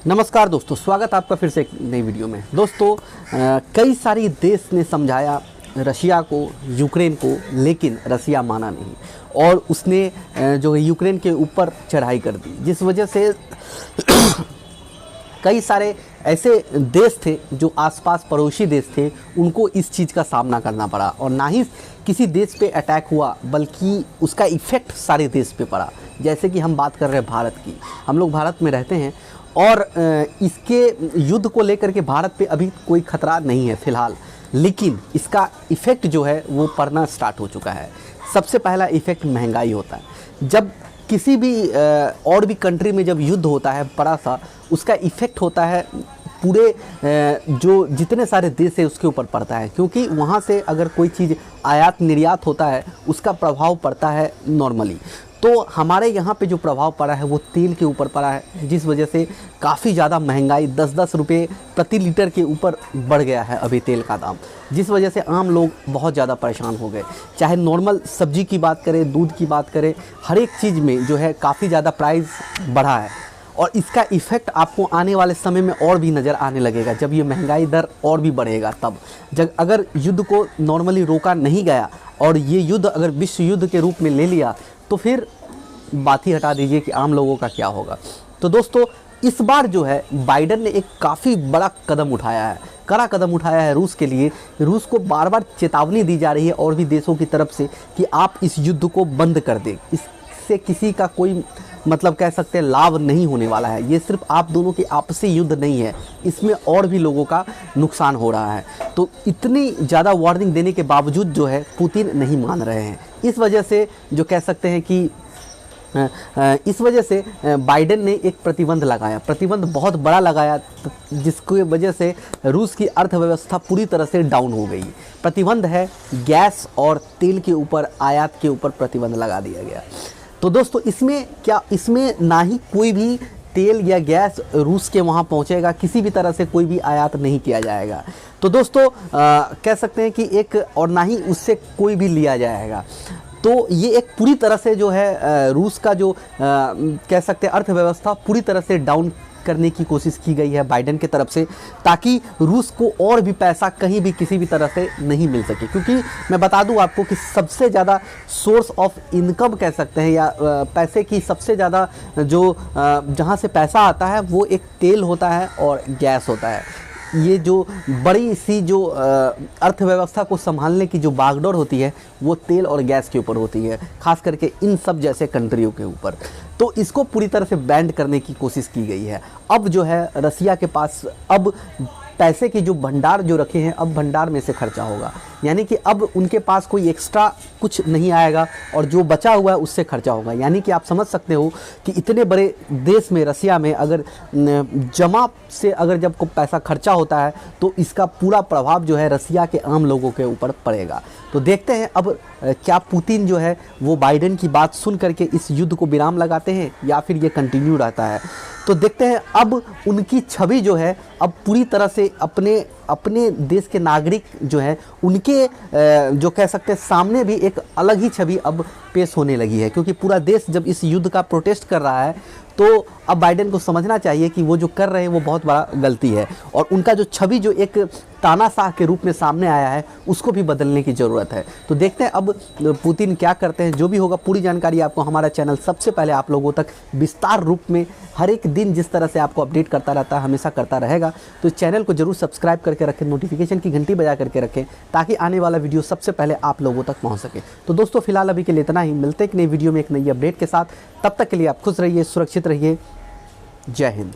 नमस्कार दोस्तों, स्वागत आपका फिर से एक नई वीडियो में। दोस्तों कई सारी देश ने समझाया रशिया को, यूक्रेन को, लेकिन रशिया माना नहीं और उसने जो है यूक्रेन के ऊपर चढ़ाई कर दी, जिस वजह से कई सारे ऐसे देश थे जो आसपास पड़ोसी देश थे, उनको इस चीज़ का सामना करना पड़ा। और ना ही किसी देश पे अटैक हुआ बल्कि उसका इफ़ेक्ट सारे देश पे पड़ा। जैसे कि हम बात कर रहे हैं भारत की, हम लोग भारत में रहते हैं और इसके युद्ध को लेकर के भारत पे अभी कोई खतरा नहीं है फ़िलहाल, लेकिन इसका इफ़ेक्ट जो है वो पड़ना स्टार्ट हो चुका है। सबसे पहला इफ़ेक्ट महंगाई होता है। जब किसी भी और भी कंट्री में जब युद्ध होता है बड़ा सा, उसका इफ़ेक्ट होता है पूरे जो जितने सारे देश है उसके ऊपर पड़ता है, क्योंकि वहाँ से अगर कोई चीज़ आयात निर्यात होता है उसका प्रभाव पड़ता है नॉर्मली। तो हमारे यहाँ पे जो प्रभाव पड़ा है वो तेल के ऊपर पड़ा है, जिस वजह से काफ़ी ज़्यादा महंगाई 10-10 रुपये प्रति लीटर के ऊपर बढ़ गया है अभी तेल का दाम, जिस वजह से आम लोग बहुत ज़्यादा परेशान हो गए। चाहे नॉर्मल सब्जी की बात करें, दूध की बात करें, हर एक चीज़ में जो है काफ़ी ज़्यादा प्राइस बढ़ा है। और इसका इफ़ेक्ट आपको आने वाले समय में और भी नज़र आने लगेगा, जब ये महंगाई दर और भी बढ़ेगा। तब जब अगर युद्ध को नॉर्मली रोका नहीं गया और ये युद्ध अगर विश्व युद्ध के रूप में ले लिया तो फिर बात ही हटा दीजिए कि आम लोगों का क्या होगा। तो दोस्तों इस बार जो है बाइडेन ने एक काफ़ी बड़ा कदम उठाया है, कड़ा कदम उठाया है रूस के लिए। रूस को बार बार चेतावनी दी जा रही है और भी देशों की तरफ से कि आप इस युद्ध को बंद कर दें। इससे किसी का कोई मतलब कह सकते हैं लाभ नहीं होने वाला है। ये सिर्फ आप दोनों की आपसी युद्ध नहीं है, इसमें और भी लोगों का नुकसान हो रहा है। तो इतनी ज़्यादा वार्निंग देने के बावजूद जो है पुतिन नहीं मान रहे हैं। इस वजह से जो कह सकते हैं कि इस वजह से बाइडेन ने एक प्रतिबंध लगाया, प्रतिबंध बहुत बड़ा लगाया, जिसकी वजह से रूस की अर्थव्यवस्था पूरी तरह से डाउन हो गई। प्रतिबंध है गैस और तेल के ऊपर, आयात के ऊपर प्रतिबंध लगा दिया गया। तो दोस्तों इसमें ना ही कोई भी तेल या गैस रूस के वहाँ पहुँचेगा, किसी भी तरह से कोई भी आयात नहीं किया जाएगा। तो दोस्तों कह सकते हैं कि एक और ना ही उससे कोई भी लिया जाएगा। तो ये एक पूरी तरह से जो है रूस का जो कह सकते हैं अर्थव्यवस्था पूरी तरह से डाउन करने की कोशिश की गई है बाइडेन की तरफ से, ताकि रूस को और भी पैसा कहीं भी किसी भी तरह से नहीं मिल सके। क्योंकि मैं बता दूं आपको कि सबसे ज़्यादा सोर्स ऑफ इनकम कह सकते हैं या पैसे की सबसे ज़्यादा जो जहां से पैसा आता है वो एक तेल होता है और गैस होता है। ये जो बड़ी सी जो अर्थव्यवस्था को संभालने की जो बागडोर होती है वो तेल और गैस के ऊपर होती है, खास करके इन सब जैसे कंट्रियों के ऊपर। तो इसको पूरी तरह से बैंड करने की कोशिश की गई है। अब जो है रसिया के पास अब पैसे की जो भंडार जो रखे हैं, अब भंडार में से खर्चा होगा, यानी कि अब उनके पास कोई एक्स्ट्रा कुछ नहीं आएगा और जो बचा हुआ है उससे खर्चा होगा। यानी कि आप समझ सकते हो कि इतने बड़े देश में, रसिया में, अगर जमा से अगर जब को पैसा खर्चा होता है तो इसका पूरा प्रभाव जो है रसिया के आम लोगों के ऊपर पड़ेगा। तो देखते हैं अब क्या पुतिन जो है वो बाइडेन की बात सुन करके इस युद्ध को विराम लगाते हैं या फिर ये कंटिन्यू रहता है। तो देखते हैं अब उनकी छवि जो है अब पूरी तरह से अपने देश के नागरिक जो है उनके जो कह सकते हैं सामने भी एक अलग ही छवि अब पेश होने लगी है। क्योंकि पूरा देश जब इस युद्ध का प्रोटेस्ट कर रहा है तो अब बाइडेन को समझना चाहिए कि वो जो कर रहे हैं वो बहुत बड़ा गलती है और उनका जो छवि जो एक तानाशाह के रूप में सामने आया है उसको भी बदलने की ज़रूरत है। तो देखते हैं अब पुतिन क्या करते हैं। जो भी होगा पूरी जानकारी आपको हमारा चैनल सबसे पहले आप लोगों तक विस्तार रूप में हर एक दिन जिस तरह से आपको अपडेट करता रहता है हमेशा करता रहेगा। तो चैनल को जरूर सब्सक्राइब करके रखें, नोटिफिकेशन की घंटी बजा करके रखें, ताकि आने वाला वीडियो सबसे पहले आप लोगों तक पहुँच सके। तो दोस्तों फिलहाल अभी के लिए इतना ही, मिलते एक नई वीडियो में एक नई अपडेट के साथ। तब तक के लिए आप खुश रहिए, सुरक्षित रहिए। जय हिंद।